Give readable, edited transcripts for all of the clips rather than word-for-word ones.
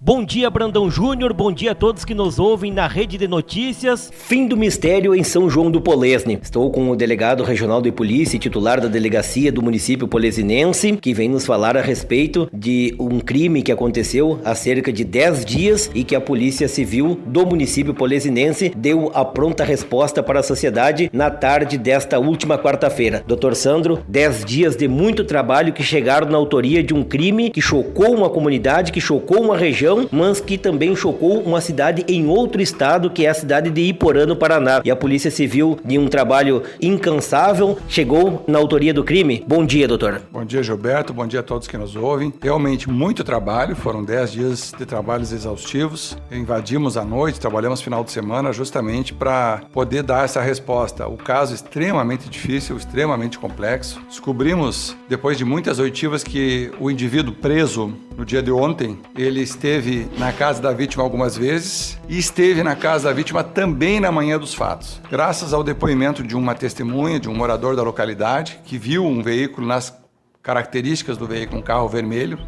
Bom dia, Brandão Júnior, bom dia a todos que nos ouvem na Rede de Notícias. Fim do mistério em São João do Polesne. Estou com o delegado regional de polícia e titular da delegacia do município polesinense, que vem nos falar a respeito de um crime que aconteceu há cerca de 10 dias e que a Polícia Civil do município polesinense deu a pronta resposta para a sociedade na tarde desta última quarta-feira. Dr. Sandro, 10 dias de muito trabalho que chegaram na autoria de um crime que chocou uma comunidade, que chocou uma região, mas que também chocou uma cidade em outro estado, que é a cidade de Iporã, no Paraná. E a Polícia Civil, de um trabalho incansável, chegou na autoria do crime. Bom dia, doutor. Bom dia, Gilberto. Bom dia a todos que nos ouvem. Realmente muito trabalho, foram 10 dias de trabalhos exaustivos. Invadimos a noite, trabalhamos final de semana justamente para poder dar essa resposta. O caso é extremamente difícil, extremamente complexo. Descobrimos, depois de muitas oitivas, que o indivíduo preso no dia de ontem, ele esteve na casa da vítima algumas vezes e esteve na casa da vítima também na manhã dos fatos. Graças ao depoimento de uma testemunha, de um morador da localidade, que viu um veículo nas características do veículo, um carro vermelho,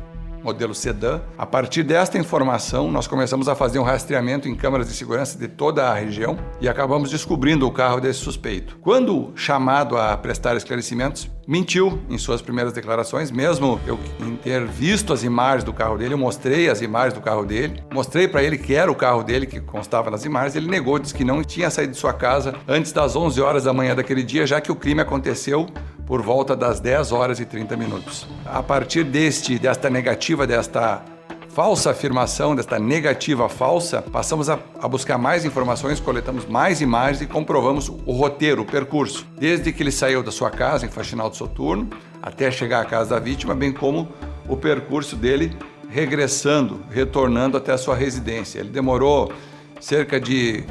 modelo sedã. A partir desta informação, nós começamos a fazer um rastreamento em câmeras de segurança de toda a região e acabamos descobrindo o carro desse suspeito. Quando chamado a prestar esclarecimentos, mentiu em suas primeiras declarações, mesmo eu em ter visto as imagens do carro dele, eu mostrei as imagens do carro dele, mostrei para ele que era o carro dele que constava nas imagens, ele negou, disse que não tinha saído de sua casa antes das 11 horas da manhã daquele dia, já que o crime aconteceu por volta das 10 horas e 30 minutos. A partir desta negativa, desta falsa afirmação, desta negativa falsa, passamos a buscar mais informações, coletamos mais imagens e comprovamos o roteiro, o percurso, desde que ele saiu da sua casa em Faxinal do Soturno até chegar à casa da vítima, bem como o percurso dele retornando até a sua residência. Ele demorou cerca de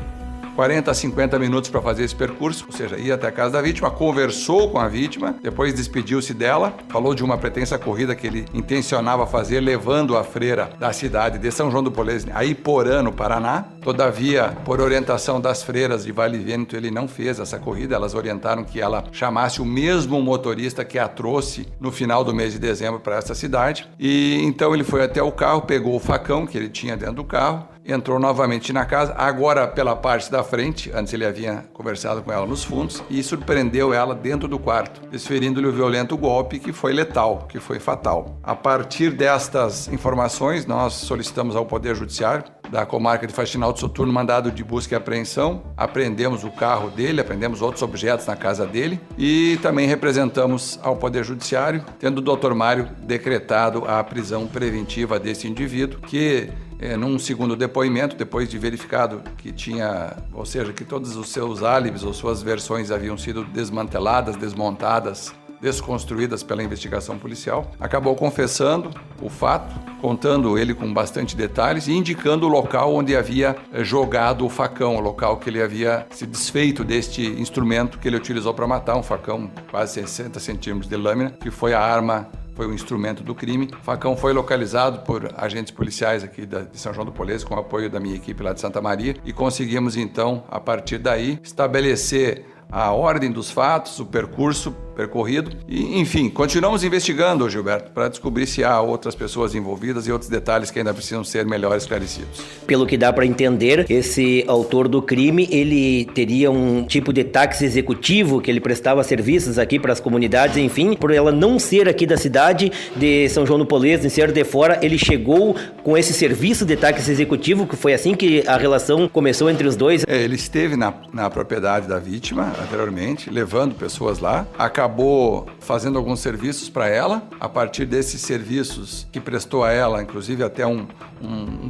40 a 50 minutos para fazer esse percurso, ou seja, ia até a casa da vítima, conversou com a vítima, depois despediu-se dela, falou de uma pretensa corrida que ele intencionava fazer, levando a freira da cidade de São João do Polesne a Iporã, no Paraná. Todavia, por orientação das freiras de Vale Vêneto, ele não fez essa corrida, elas orientaram que ela chamasse o mesmo motorista que a trouxe no final do mês de dezembro para essa cidade. E então ele foi até o carro, pegou o facão que ele tinha dentro do carro, entrou novamente na casa, agora pela parte da frente, antes ele havia conversado com ela nos fundos, e surpreendeu ela dentro do quarto, desferindo-lhe o violento golpe que foi letal, que foi fatal. A partir destas informações, nós solicitamos ao Poder Judiciário da comarca de Faxinal do Soturno mandado de busca e apreensão, apreendemos o carro dele, apreendemos outros objetos na casa dele e também representamos ao Poder Judiciário, tendo o Dr. Mário decretado a prisão preventiva desse indivíduo, que num segundo depoimento, depois de verificado que tinha, ou seja, que todos os seus álibis ou suas versões haviam sido desmanteladas, desmontadas, desconstruídas pela investigação policial, acabou confessando o fato, contando ele com bastante detalhes e indicando o local onde havia jogado o facão, o local que ele havia se desfeito deste instrumento que ele utilizou para matar, um facão quase 60 centímetros de lâmina, que foi a arma, foi o instrumento do crime. O facão foi localizado por agentes policiais aqui de São João do Polesne, com o apoio da minha equipe lá de Santa Maria, e conseguimos então, a partir daí, estabelecer a ordem dos fatos, o percurso percorrido e, enfim, continuamos investigando, Gilberto, para descobrir se há outras pessoas envolvidas e outros detalhes que ainda precisam ser melhor esclarecidos. Pelo que dá para entender, esse autor do crime, ele teria um tipo de táxi executivo que ele prestava serviços aqui para as comunidades, enfim, por ela não ser aqui da cidade de São João do Polesne, ser de fora, ele chegou com esse serviço de táxi executivo, que foi assim que a relação começou entre os dois. Ele esteve na propriedade da vítima anteriormente, levando pessoas lá, acabou fazendo alguns serviços para ela. A partir desses serviços que prestou a ela, inclusive até um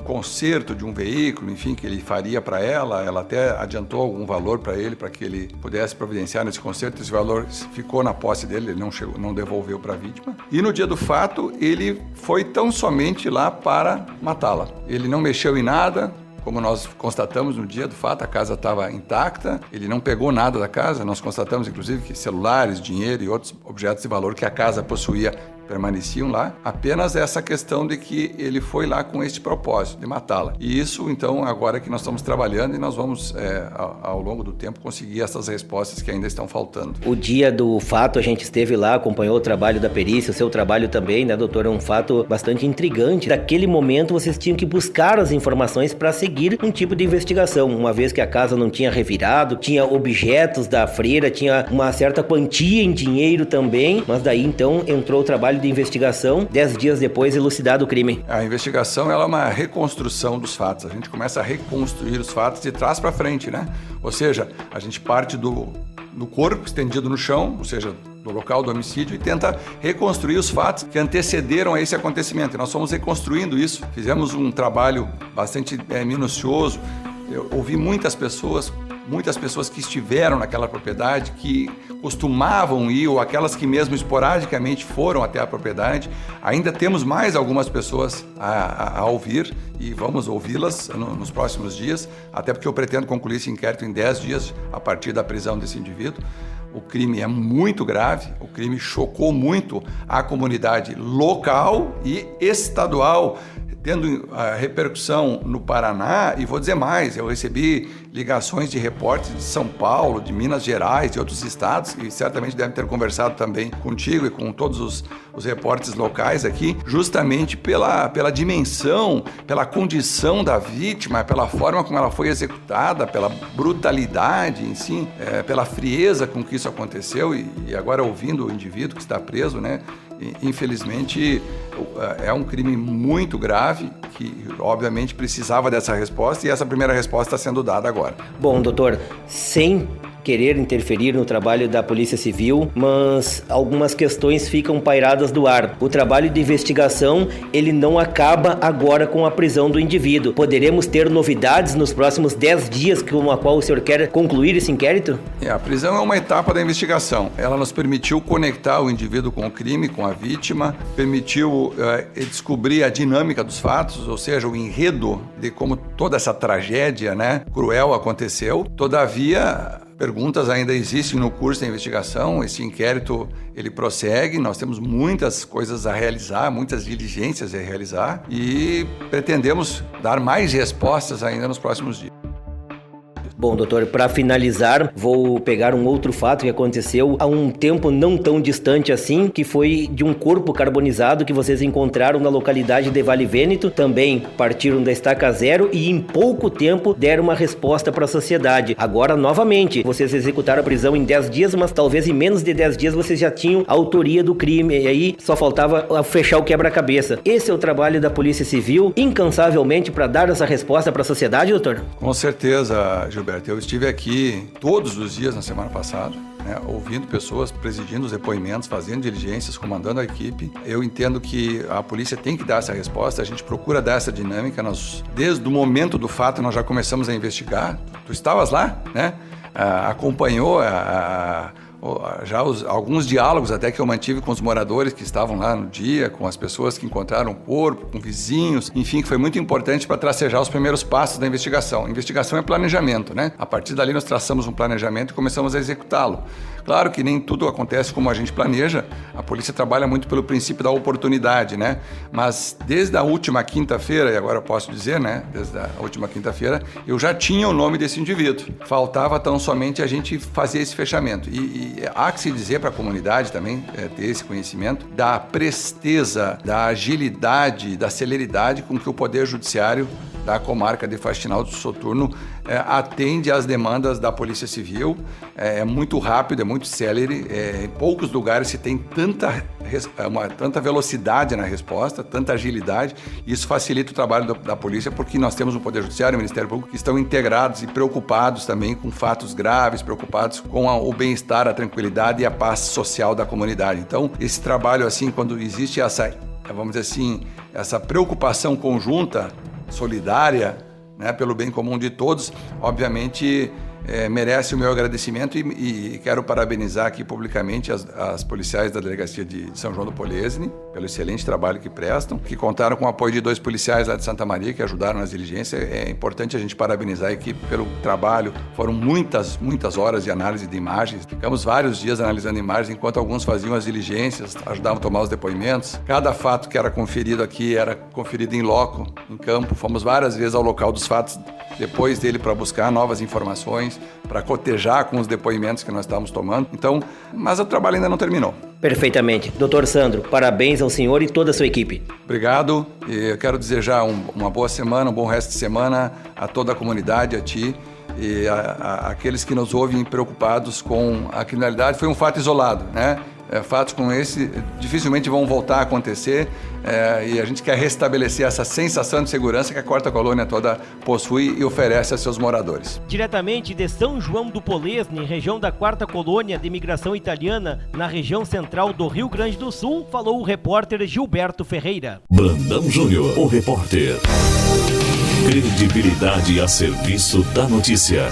conserto de um veículo, enfim, que ele faria para ela até adiantou algum valor para ele, para que ele pudesse providenciar nesse conserto. Esse valor ficou na posse dele, ele não devolveu para a vítima. E no dia do fato, ele foi tão somente lá para matá-la. Ele não mexeu em nada. Como nós constatamos no dia do fato, a casa estava intacta, ele não pegou nada da casa, nós constatamos inclusive que celulares, dinheiro e outros objetos de valor que a casa possuía permaneciam lá, apenas essa questão de que ele foi lá com este propósito, de matá-la. E isso, então, agora que nós estamos trabalhando e nós vamos, ao longo do tempo, conseguir essas respostas que ainda estão faltando. O dia do fato, a gente esteve lá, acompanhou o trabalho da perícia, o seu trabalho também, né, doutor? É um fato bastante intrigante. Naquele momento, vocês tinham que buscar as informações para seguir um tipo de investigação, uma vez que a casa não tinha revirado, tinha objetos da freira, tinha uma certa quantia em dinheiro também, mas daí, então, entrou o trabalho de investigação, 10 dias depois, elucidado o crime. A investigação ela é uma reconstrução dos fatos. A gente começa a reconstruir os fatos de trás para frente, né? Ou seja, a gente parte do corpo estendido no chão, ou seja, do local do homicídio, e tenta reconstruir os fatos que antecederam a esse acontecimento. E nós fomos reconstruindo isso. Fizemos um trabalho bastante minucioso. Eu ouvi muitas pessoas que estiveram naquela propriedade, que costumavam ir, ou aquelas que mesmo esporadicamente foram até a propriedade. Ainda temos mais algumas pessoas a ouvir e vamos ouvi-las nos próximos dias, até porque eu pretendo concluir esse inquérito em 10 dias a partir da prisão desse indivíduo. O crime é muito grave, o crime chocou muito a comunidade local e estadual, tendo a repercussão no Paraná, e vou dizer mais, eu recebi ligações de repórteres de São Paulo, de Minas Gerais, de outros estados, e certamente devem ter conversado também contigo e com todos os repórteres locais aqui, justamente pela dimensão, pela condição da vítima, pela forma como ela foi executada, pela brutalidade em si, pela frieza com que isso aconteceu, e agora ouvindo o indivíduo que está preso, né? Infelizmente, é um crime muito grave que, obviamente, precisava dessa resposta, e essa primeira resposta está sendo dada agora. Bom, doutor, sem querer interferir no trabalho da Polícia Civil, mas algumas questões ficam pairadas do ar. O trabalho de investigação, ele não acaba agora com a prisão do indivíduo. Poderemos ter novidades nos próximos 10 dias com a qual o senhor quer concluir esse inquérito? A prisão é uma etapa da investigação. Ela nos permitiu conectar o indivíduo com o crime, com a vítima, permitiu descobrir a dinâmica dos fatos, ou seja, o enredo de como toda essa tragédia, né, cruel aconteceu. Todavia, perguntas ainda existem no curso da investigação. Esse inquérito, ele prossegue, nós temos muitas coisas a realizar, muitas diligências a realizar, e pretendemos dar mais respostas ainda nos próximos dias. Bom, doutor, para finalizar, vou pegar um outro fato que aconteceu há um tempo não tão distante assim, que foi de um corpo carbonizado que vocês encontraram na localidade de Vale Vêneto. Também partiram da estaca zero e em pouco tempo deram uma resposta para a sociedade. Agora, novamente, vocês executaram a prisão em 10 dias, mas talvez em menos de 10 dias vocês já tinham a autoria do crime, e aí só faltava fechar o quebra-cabeça. Esse é o trabalho da Polícia Civil, incansavelmente, para dar essa resposta para a sociedade, doutor? Com certeza, Gilberto. Eu estive aqui todos os dias na semana passada, né, ouvindo pessoas, presidindo os depoimentos, fazendo diligências, comandando a equipe. Eu entendo que a polícia tem que dar essa resposta, a gente procura dar essa dinâmica. Desde o momento do fato, nós já começamos a investigar. Tu estavas lá, né? Acompanhou já alguns diálogos até que eu mantive com os moradores que estavam lá no dia, com as pessoas que encontraram o corpo, com vizinhos, enfim, que foi muito importante para tracejar os primeiros passos da investigação. Investigação é planejamento, né? A partir dali nós traçamos um planejamento e começamos a executá-lo. Claro que nem tudo acontece como a gente planeja, a polícia trabalha muito pelo princípio da oportunidade, né? Mas desde a última quinta-feira, e agora eu posso dizer, né? Desde a última quinta-feira, eu já tinha o nome desse indivíduo. Faltava tão somente a gente fazer esse fechamento. E há que se dizer para a comunidade também, ter esse conhecimento da presteza, da agilidade, da celeridade com que o Poder Judiciário da comarca de Faxinal do Soturno atende às demandas da Polícia Civil. É muito rápido, é muito célere. Em poucos lugares se tem tanta velocidade na resposta, tanta agilidade. Isso facilita o trabalho da polícia, porque nós temos o Poder Judiciário e o Ministério Público que estão integrados e preocupados também com fatos graves, preocupados com o bem-estar, a tranquilidade e a paz social da comunidade. Então, esse trabalho, assim, quando existe essa, vamos dizer assim, essa preocupação conjunta, solidária, né, pelo bem comum de todos, obviamente merece o meu agradecimento e quero parabenizar aqui publicamente as policiais da Delegacia de São João do Polesne pelo excelente trabalho que prestam, que contaram com o apoio de 2 policiais lá de Santa Maria que ajudaram nas diligências. É importante a gente parabenizar a equipe pelo trabalho. Foram muitas horas de análise de imagens. Ficamos vários dias analisando imagens enquanto alguns faziam as diligências, ajudavam a tomar os depoimentos. Cada fato que era conferido aqui era conferido em loco, em campo. Fomos várias vezes ao local dos fatos depois dele para buscar novas informações, para cotejar com os depoimentos que nós estávamos tomando. Então, mas o trabalho ainda não terminou. Perfeitamente. Dr. Sandro, parabéns ao senhor e toda a sua equipe. Obrigado. Eu quero desejar uma boa semana, um bom resto de semana a toda a comunidade, a ti e aqueles que nos ouvem preocupados com a criminalidade. Foi um fato isolado, né? Fatos como esse dificilmente vão voltar a acontecer e a gente quer restabelecer essa sensação de segurança que a Quarta Colônia toda possui e oferece a seus moradores. Diretamente de São João do Polesne, região da Quarta Colônia de Imigração Italiana, na região central do Rio Grande do Sul, falou o repórter Gilberto Ferreira. Brandão Júnior, o repórter. Credibilidade a serviço da notícia.